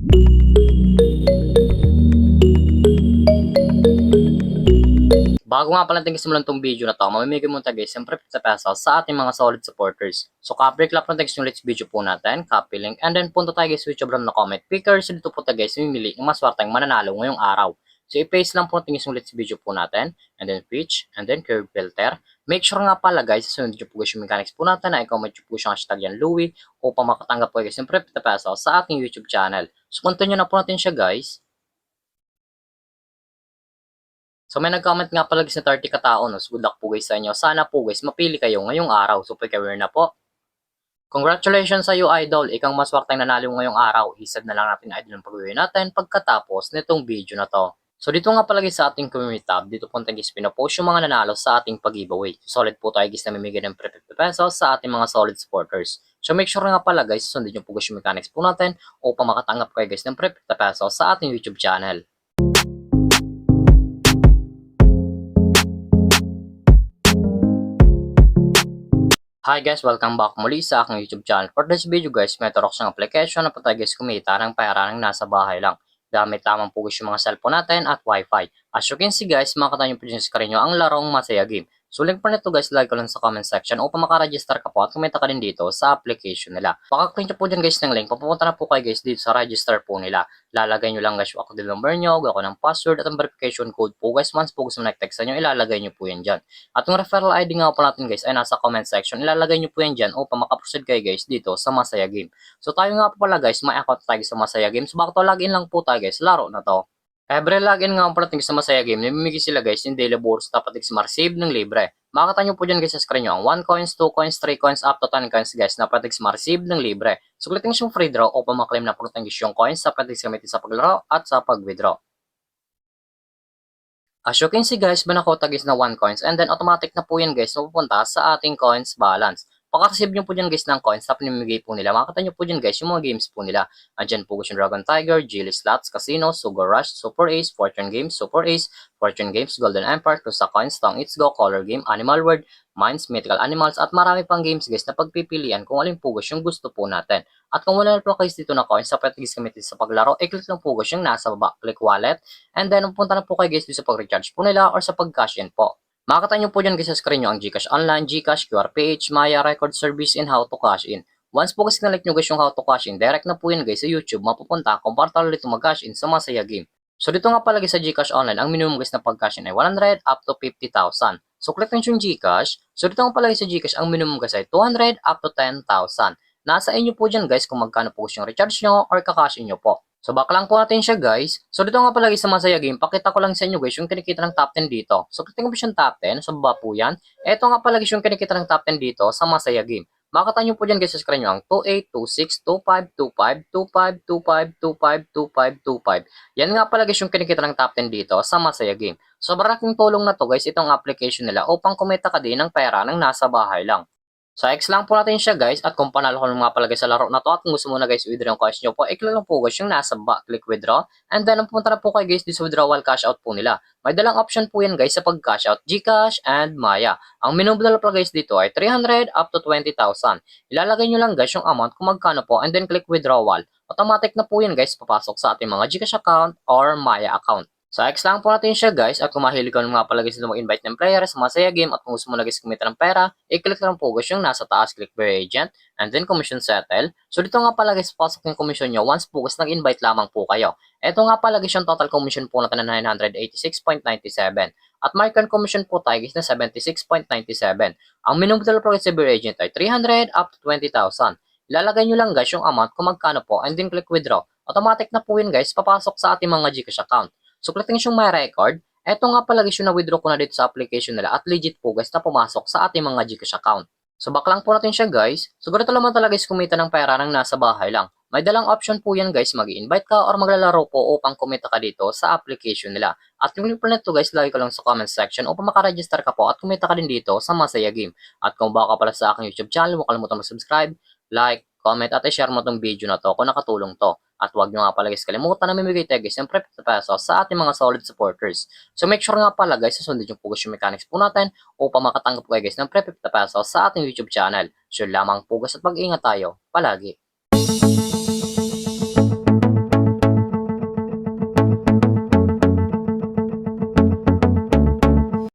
Bago nga pala natin simulan tong video na to, mamimigay muna tayo guys, siyempre 50 pesos sa ating mga solid supporters. So copy clap na text yung let's video po natin, copy link, and then punta tayo guys sa YouTube na comment picker. So dito po tayo guys, mimili ng maswarteng mananalo ngayong araw. So i-paste lang po natin yung let's video po natin, and then pitch, and then curve filter. Make sure nga pala guys, sunod nyo po guys yung mechanics po natin na i-comment nyo po yung hashtag yan Louie upang makatanggap po guys siyempre 50 pesos sa ating YouTube channel. So continue na po natin siya guys. So may nag-comment nga pala guys na 30 katao, no? So good luck po guys sa inyo. Sana po guys mapili kayo ngayong araw. So pag-aware na po. Congratulations sa iyo idol. Ikang maswarteng nanalo ngayong araw. Isad na lang natin idol ng pag-aware natin pagkatapos nitong video na to. So dito nga pala guys sa ating community tab, dito po guys pinopost yung mga nanalo sa ating pag-giveaway. Solid po tayo guys na mamimigay ng 50 pesos sa ating mga solid supporters. So make sure nga pala guys, sundin nyo po guys yung mechanics po natin upang makatanggap kayo guys ng 50 pesos sa ating YouTube channel. Hi guys, welcome back muli sa aking YouTube channel. For this video guys, may turok siyang application na po tayo guys kumita ng pera ng nasa bahay lang. Gamit lamang po guys yung mga cellphone natin at wifi. As you can see guys, makikita nyo po dyan sa screen nyo ang larong Masaya Game. So link po nito guys, like ko lang sa comment section upang makaregister ka po at kumita ka din dito sa application nila. Pakaklik nyo po dyan guys ng link, papupunta na po kayo guys dito sa register po nila. Lalagay nyo lang guys yung account number nyo, ako ng password at ang verification code po guys. Once po gusto mo nag-text nyo, ilalagay nyo po yan dyan. At yung referral ID nga po natin guys ay nasa comment section. Ilalagay nyo po yan dyan upang makaproceed kayo guys dito sa Masaya Game. So tayo nga po pala guys, may account tayo sa Masaya Game. So bakit to login lang po tayo guys, laro na to. Every login nga po natin sa Masaya Game, namimigay sila guys yung daily bonus dapat guys ma-receive ng libre. Makikita nyo po dyan guys sa screen nyo ang 1 coins, 2 coins, 3 coins, up to 10 coins guys na pwede ma-receive ng libre. So click nyo yung free draw upang maklaim na po natin yung coins sa pwede gamitin sa paglaro at sa pag-withdraw. As you can see guys, banakota guys na 1 coins and then automatic na po yan guys mapupunta sa ating coins balance. Pagka-receive nyo po dyan guys ng coins na pinimigay po nila, makikita nyo po dyan guys yung mga games po nila. Andyan po guys yung Dragon Tiger, Geely Slots, Casino, Sugar Rush, Super Ace, Fortune Games, Super Ace, Fortune Games, Golden Empire, Cruza Coins, Tong It's Go, Color Game, Animal World, Mines, Mythical Animals, at marami pang games guys na pagpipilian kung alin po guys yung gusto po natin. At kung wala na po guys dito na coins sa pwede guys gamitin sa paglaro, i-click lang po guys yung nasa baba, click wallet, and then punta na po kayo guys dito sa pag-recharge po nila or sa pag-cash in po. Makikita nyo po dyan guys sa screen nyo ang GCash Online, GCash, QRPH, Maya, Record Service, and How to Cash In. Once po guys na-like nyo guys yung How to Cash In, direct na po yun guys sa YouTube, mapupunta kung para talo dito mag-cash in sa Masaya Game. So dito nga pala guys sa GCash Online, ang minimum guys na pag-cash in ay 100 up to 50,000. So click nyo yung GCash. So dito nga pala guys sa GCash, ang minimum guys ay 200 up to 10,000. Nasa inyo po dyan guys kung magkano po guys yung recharge nyo or kakash in nyo po. So back lang po natin siya guys. So dito nga pala guys sa Masaya Game, pakita ko lang sa inyo guys yung kinikita ng top 10 dito. So click mo po siyang top 10, sa baba po yan. Ito nga pala guys yung kinikita ng top 10 dito sa Masaya Game. Makita nyo po dyan guys sa screen nyo ang 28, 26, 25, 25, 25, 25, 25, 25. Yan nga pala guys yung kinikita ng top 10 dito sa Masaya Game. So baraking tulong na to guys itong application nila upang kumita ka din ng pera ng nasa bahay lang. So X lang po natin siya guys at kung panalo ko nga pala guys sa laro na to at kung gusto mo na guys withdraw yung cash nyo po, i-click lang po guys yung nasa back, click withdraw and then pumunta na po kayo guys sa withdrawal cash out po nila. May dalang option po yan guys sa pag cash out, GCash and Maya. Ang minimum dala po guys dito ay 300 up to 20,000. Ilalagay nyo lang guys yung amount kung magkano po and then click withdrawal. Automatic na po yan guys papasok sa ating mga GCash account or Maya account. So X lang po natin siya guys at kung mahilig ka nga pala guys na mag-invite ng player sa Masaya Game at kung gusto mo na guys kumita ng pera, i-click lang po guys yung nasa taas, click Very Agent and then Commission Settle. So dito nga pala guys pasok yung commission nyo once po guys nag-invite lamang po kayo. Ito nga pala guys yung total commission po natin na 986.97 at market commission po tayo guys na 76.97. Ang minimum dala po guys sa Very Agent ay 300 up to 20,000. Ilalagay nyo lang guys yung amount kung magkano po and then click withdraw. Automatic na po yun guys papasok sa ating mga GCash account. So click nyo yung My Record. Ito nga pala guys yung na-withdraw ko na dito sa application nila at legit po guys na pumasok sa ating mga GCash account. So back lang po natin siya guys. So ganito naman talaga guys kumita ng pera ng nasa bahay lang. May dalang option po yan guys, mag-invite ka or maglalaro po upang kumita ka dito sa application nila. At yung link po nito guys, lagay ko lang sa comment section upang makaregister ka po at kumita ka din dito sa Masaya Game. At kung baka pala sa aking YouTube channel, huwag kalimutan mag-subscribe, like, comment at i-share mo tong video na to kung nakatulong to. At huwag nyo nga pala guys kalimutan na mamimigay tayo guys ng 50 pesos sa ating mga solid supporters. So make sure nga pala guys, susundin yung po guys yung mechanics po natin upang makatanggap kayo guys ng 50 pesos sa ating YouTube channel. Sure lamang po guys at mag-ingat tayo palagi.